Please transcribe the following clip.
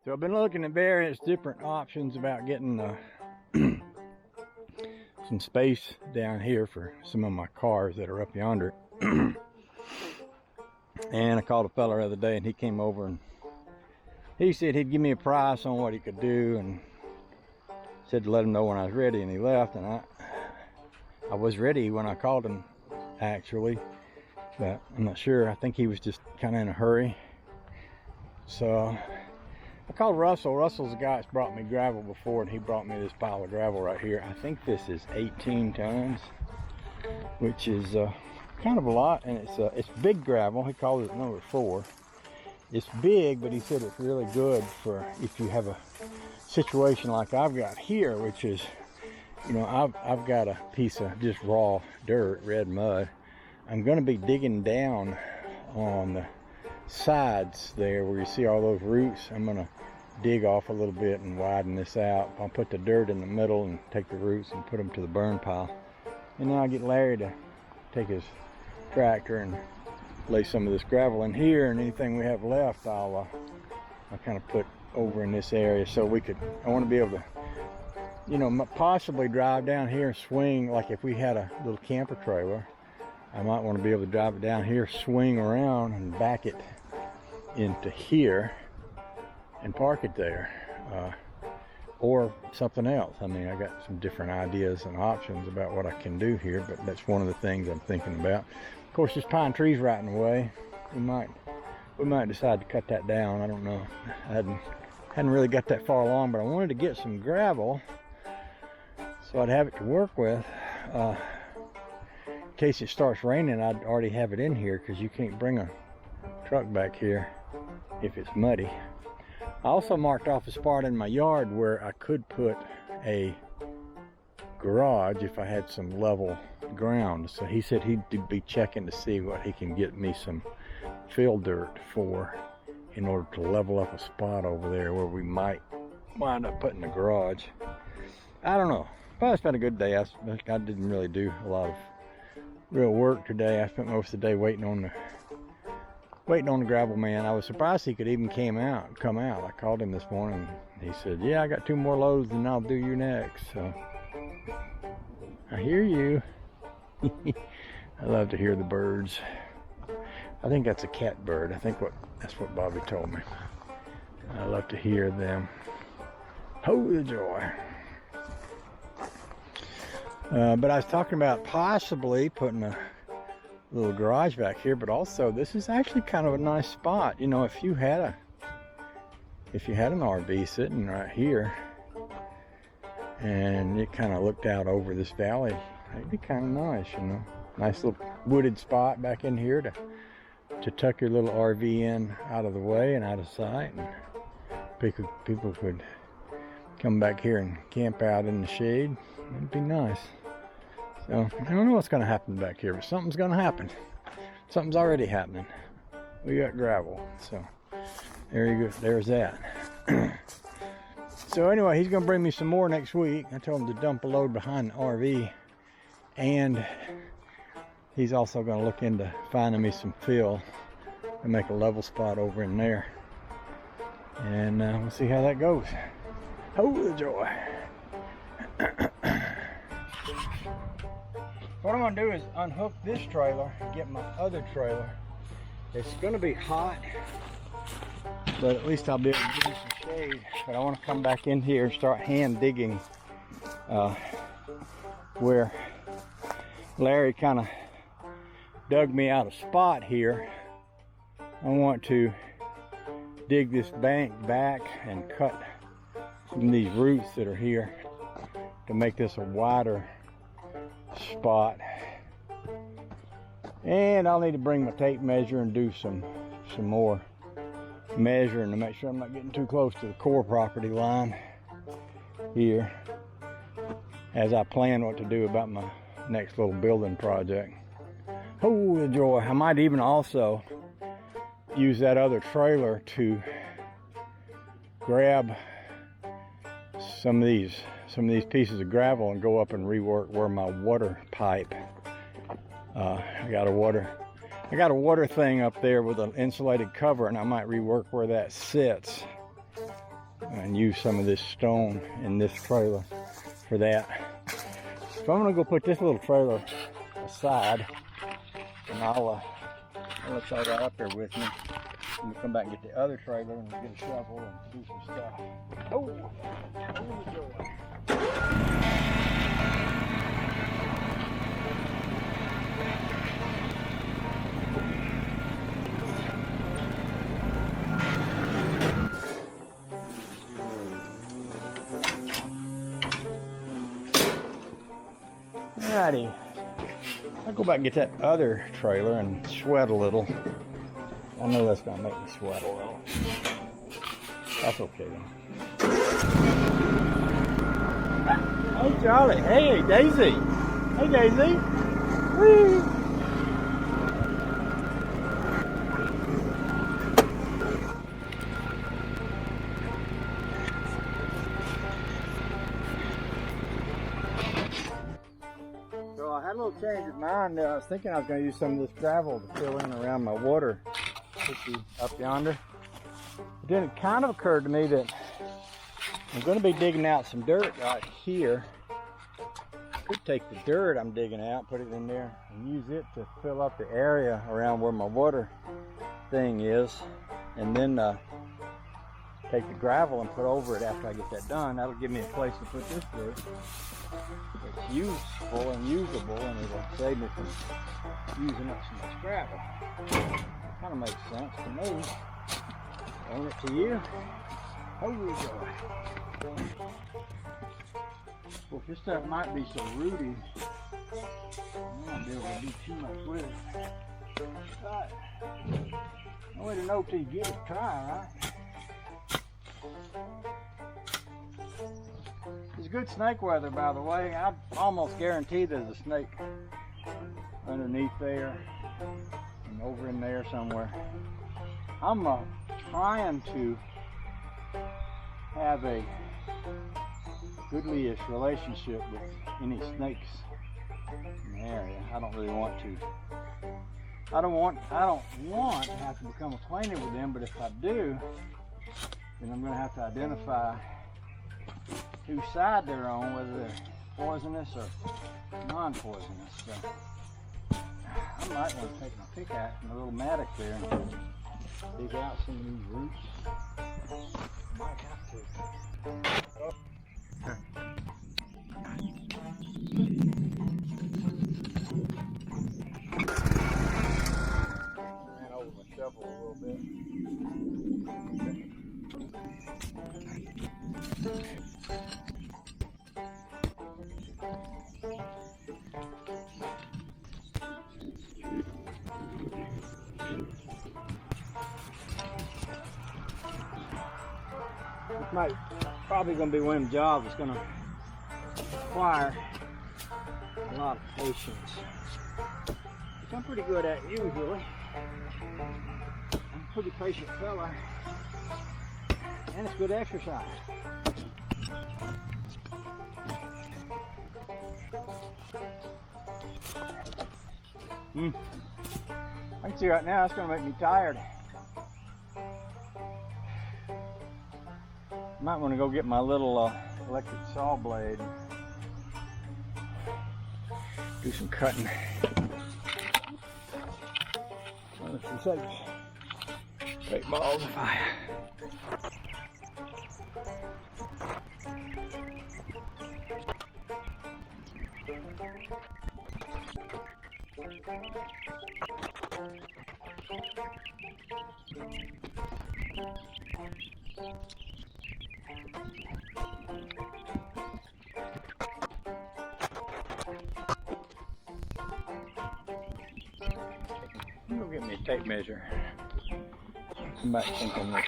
So I've been looking at various different options about getting some space down here for some of my cars that are up yonder. And I called a fella the other day, and he came over and he said he'd give me a price on what he could do, and said to let him know when I was ready, and he left. And I was ready when I called him, actually, but I'm not sure. I think he was just kind of in a hurry. So I called Russell. Russell's the guy that's brought me gravel before, and he brought me this pile of gravel right here. I think this is 18 tons, which is kind of a lot, and it's big gravel. He called it number 4. It's big, but he said it's really good for if you have a situation like I've got here, which is, you know, I've got a piece of just raw dirt, red mud. I'm going to be digging down on the sides there where you see all those roots. I'm going to dig off a little bit and widen this out. I'll put the dirt in the middle and take the roots and put them to the burn pile. And then I'll get Larry to take his tractor and lay some of this gravel in here, and anything we have left I'll kind of put over in this area. So I want to be able to, you know, possibly drive down here and swing, like if we had a little camper trailer, I might want to be able to drive it down here, swing around and back it into here and park it there, or something else. I mean, I got some different ideas and options about what I can do here, but that's one of the things I'm thinking about. Of course, this pine tree's right in the way. We might decide to cut that down. I don't know. I hadn't really got that far along, but I wanted to get some gravel so I'd have it to work with. In case it starts raining, I'd already have it in here, because you can't bring a truck back here if it's muddy. I also marked off a spot in my yard where I could put a garage if I had some level ground. So he said he'd be checking to see what he can get me some fill dirt for in order to level up a spot over there where we might wind up putting a garage. I don't know, but it's been a good day. I didn't really do a lot of real work today. I spent most of the day waiting on the gravel man. I was surprised he could even come out. I called him this morning. He said, yeah, I got 2 more loads and I'll do you next. So I hear you. I love to hear the birds. I think that's a catbird. That's what Bobby told me. I love to hear them. Oh, the joy. But I was talking about possibly putting a little garage back here, but also this is actually kind of a nice spot. You know, if you had an RV sitting right here and it kind of looked out over this valley, it'd be kind of nice, you know. Nice little wooded spot back in here to tuck your little RV in out of the way and out of sight, and people could come back here and camp out in the shade. It'd be nice. So I don't know what's going to happen back here, but something's going to happen. Something's already happening. We got gravel, so there you go. There's that. So anyway, he's going to bring me some more next week. I told him to dump a load behind the RV, and he's also going to look into finding me some fill and make a level spot over in there, and we'll see how that goes. Oh, the joy. What I'm going to do is unhook this trailer and get my other trailer. It's going to be hot, but at least I'll be able to give you some shade. But I want to come back in here and start hand digging where Larry kind of dug me out a spot here. I want to dig this bank back and cut some of these roots that are here to make this a wider spot. And I'll need to bring my tape measure and do some more measuring to make sure I'm not getting too close to the core property line here as I plan what to do about my next little building project. Oh, the joy. I might even also use that other trailer to grab some of these pieces of gravel and go up and rework where my water pipe. I got a water thing up there with an insulated cover, and I might rework where that sits and use some of this stone in this trailer for that. So I'm gonna go put this little trailer aside, and I'll let y'all go up there with me. And we'll come back and get the other trailer and get a shovel and do some stuff. Oh, here we go. Alrighty, I'll go back and get that other trailer and sweat a little. I know that's gonna make me sweat a little. That's okay then. Hey Charlie, hey Daisy. Hey Daisy. Whee. So I had a little change of mind. I was thinking I was going to use some of this gravel to fill in around my water up yonder. But then it kind of occurred to me that I'm going to be digging out some dirt right here. I could take the dirt I'm digging out, put it in there, and use it to fill up the area around where my water thing is, and then take the gravel and put over it after I get that done. That'll give me a place to put this dirt. It's useful and usable, and it'll save me from using up so much gravel. Kind of makes sense to me. Own it to you. Here we go. Well, if this stuff might be so rooty, I won't be able to do too much with it. But no way to know till you give it a try, right? It's good snake weather, by the way. I almost guarantee there's a snake underneath there and over in there somewhere. I'm trying to have a goodly-ish relationship with any snakes in the area. I don't really want to. I don't want to have to become acquainted with them, but if I do, then I'm going to have to identify whose side they're on, whether they're poisonous or non-poisonous. So I might want to take my pickaxe and a little mattock there and dig out some of these roots. Might have to. Ran over my shovel a little bit. This probably going to be one of them jobs that's going to require a lot of patience, which I'm pretty good at usually. I'm a pretty patient fella, and it's good exercise. I can see right now it's going to make me tired. Might want to go get my little electric saw blade. Do some cutting. Let's take balls of fire. Go get me a tape measure. Come back thinking this.